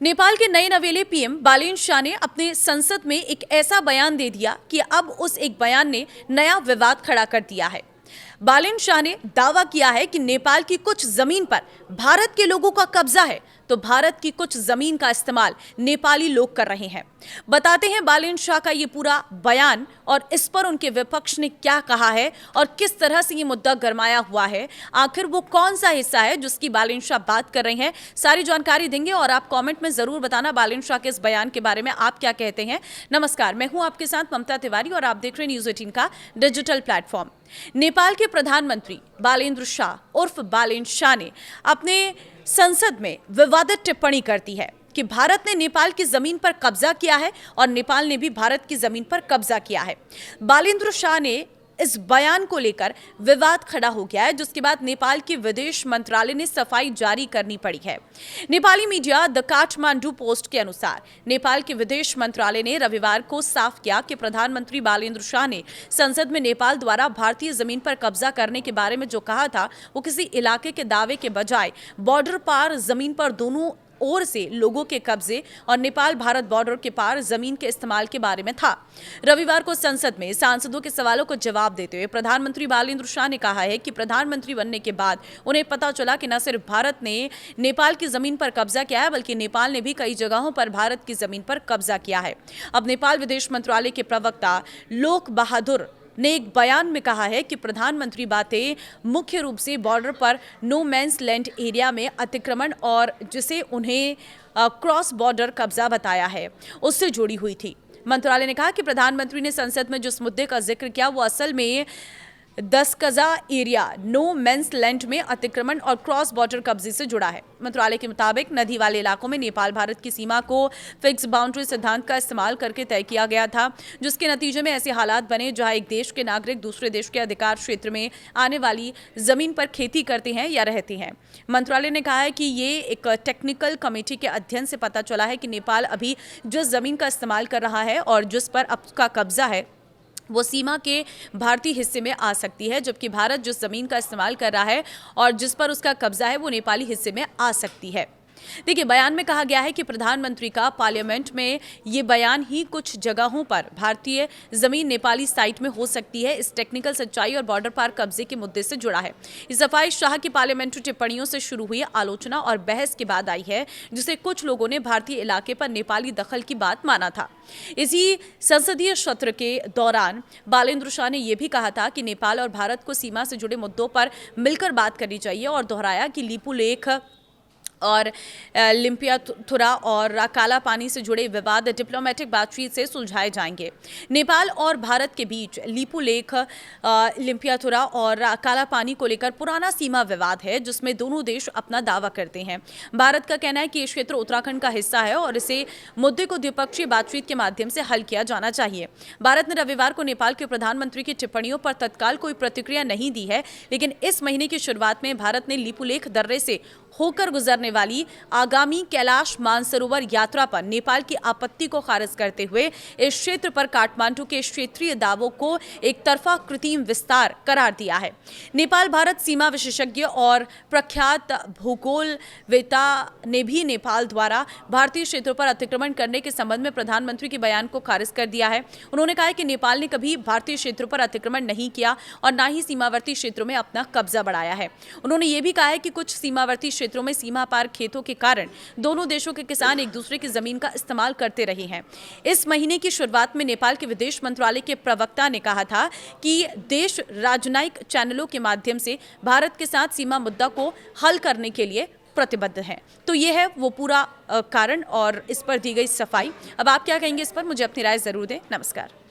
नेपाल के नए नवेले पीएम बालेन शाह ने अपने संसद में एक ऐसा बयान दे दिया कि अब उस एक बयान ने नया विवाद खड़ा कर दिया है। बालेन शाह ने दावा किया है कि नेपाल की कुछ जमीन पर भारत के लोगों का कब्जा है, तो भारत की कुछ जमीन का इस्तेमाल नेपाली लोग कर रहे हैं। बताते हैं बालेन शाह का ये पूरा बयान और इस पर उनके विपक्ष ने क्या कहा है और किस तरह से ये मुद्दा गरमाया हुआ है। आखिर वो कौन सा हिस्सा है जिसकी बालेन शाह बात कर रहे हैं, सारी जानकारी देंगे और आप कमेंट में जरूर बताना बालेन शाह के इस बयान के बारे में आप क्या कहते हैं। नमस्कार, मैं हूं आपके साथ ममता तिवारी और आप देख रहे हैं न्यूज़18 का डिजिटल प्लेटफॉर्म। नेपाल के प्रधानमंत्री बालेन्द्र शाह उर्फ बालेन शाह ने अपने संसद में विवादित टिप्पणी कर दी है कि भारत ने नेपाल की जमीन पर कब्जा किया है और नेपाल ने भी भारत की जमीन पर कब्जा किया है। बालेन्द्र शाह ने इस बयान को लेकर विवाद खड़ा हो गया है, जिसके बाद नेपाल के विदेश मंत्रालय ने सफाई जारी करनी पड़ी है। Nepali media the Kathmandu post के अनुसार नेपाल के विदेश मंत्रालय ने रविवार को साफ किया कि प्रधानमंत्री बालेन्द्र शाह ने संसद में नेपाल द्वारा भारतीय जमीन पर कब्जा करने के बारे में जो कहा था वो किसी इलाके के दावे के बजाय बॉर्डर पार जमीन पर दोनों ओर से लोगों के कब्जे और नेपाल भारत बॉर्डर के पार जमीन के इस्तेमाल के बारे में था। रविवार को संसद में सांसदों के सवालों को जवाब देते हुए प्रधानमंत्री बालेन्द्र शाह ने कहा है कि प्रधानमंत्री बनने के बाद उन्हें पता चला कि न सिर्फ भारत ने नेपाल की जमीन पर कब्जा किया है, बल्कि नेपाल ने भी कई जगहों पर भारत की जमीन पर कब्जा किया है। अब नेपाल विदेश मंत्रालय के प्रवक्ता लोक बहादुर ने एक बयान में कहा है कि प्रधानमंत्री बातें मुख्य रूप से बॉर्डर पर नो मैंस लैंड एरिया में अतिक्रमण और जिसे उन्हें क्रॉस बॉर्डर कब्जा बताया है उससे जुड़ी हुई थी। मंत्रालय ने कहा कि प्रधानमंत्री ने संसद में जिस मुद्दे का जिक्र किया वो असल में 10 गजा एरिया नो मैंस लैंड में अतिक्रमण और क्रॉस बॉर्डर कब्जे से जुड़ा है। मंत्रालय के मुताबिक नदी वाले इलाकों में नेपाल भारत की सीमा को फिक्स बाउंड्री सिद्धांत का इस्तेमाल करके तय किया गया था, जिसके नतीजे में ऐसे हालात बने जहां एक देश के नागरिक दूसरे देश के अधिकार क्षेत्र में आने वाली जमीन पर खेती करते हैं या रहते हैं। मंत्रालय ने कहा है कि ये एक टेक्निकल कमेटी के अध्ययन से पता चला है कि नेपाल अभी जिस जमीन का इस्तेमाल कर रहा है और जिस पर अब उसका कब्जा है वो सीमा के भारतीय हिस्से में आ सकती है, जबकि भारत जिस जमीन का इस्तेमाल कर रहा है और जिस पर उसका कब्जा है वो नेपाली हिस्से में आ सकती है। देखिए, बयान में कहा गया है कि प्रधानमंत्री का पार्लियामेंट में ये बयान ही कुछ जगहों पर भारतीय जमीन नेपाली साइट में हो सकती है इस टेक्निकल सच्चाई और बॉर्डर पार कब्जे के मुद्दे से जुड़ा है। इस सफाई शाह की पार्लियामेंट्री टिप्पणियों से शुरू हुई आलोचना और बहस के बाद आई है, जिसे कुछ लोगों ने भारतीय इलाके पर नेपाली दखल की बात माना था। इसी संसदीय सत्र के दौरान बालेन्द्र शाह ने यह भी कहा था कि नेपाल और भारत को सीमा से जुड़े मुद्दों पर मिलकर बात करनी चाहिए और दोहराया कि लिपुलेख और लिम्पियाथुरा और काला पानी से जुड़े विवाद डिप्लोमेटिक बातचीत से सुलझाए जाएंगे। नेपाल और भारत के बीच लिपुलेख, लिम्पियाथुरा और काला पानी को लेकर पुराना सीमा विवाद है, जिसमें दोनों देश अपना दावा करते हैं। भारत का कहना है कि ये क्षेत्र उत्तराखंड का हिस्सा है और इसे मुद्दे को द्विपक्षीय बातचीत के माध्यम से हल किया जाना चाहिए। भारत ने रविवार को नेपाल के प्रधानमंत्री की टिप्पणियों पर तत्काल कोई प्रतिक्रिया नहीं दी है, लेकिन इस महीने की शुरुआत में भारत ने लिपुलेख दर्रे से होकर गुजरने वाली आगामी कैलाश मानसरोवर यात्रा पर नेपाल की आपत्ति को खारिज करते हुए इस क्षेत्र पर काठमांडू के क्षेत्रीय दावों को एक तरफा कृत्रिम विस्तार करार दिया है। नेपाल भारत सीमा विशेषज्ञ और प्रख्यात भूगोलवेत्ता ने भी नेपाल द्वारा भारतीय क्षेत्रों पर अतिक्रमण करने के संबंध में प्रधानमंत्री के बयान को खारिज कर दिया है। उन्होंने कहा कि नेपाल ने कभी भारतीय क्षेत्रों पर अतिक्रमण नहीं किया और न ही सीमावर्ती क्षेत्रों में अपना कब्जा बढ़ाया है। उन्होंने ये भी कहा है कि कुछ सीमावर्ती क्षेत्रों में सीमा पार खेतों के कारण दोनों देशों के किसान एक दूसरे की जमीन का इस्तेमाल करते रहे हैं। इस महीने की शुरुआत में नेपाल के विदेश मंत्रालय के प्रवक्ता ने कहा था कि देश राजनयिक चैनलों के माध्यम से भारत के साथ सीमा मुद्दा को हल करने के लिए प्रतिबद्ध है। तो ये है वो पूरा कारण और इस पर दी गई सफाई। अब आप क्या कहेंगे इस पर, मुझे अपनी राय जरूर दें। नमस्कार।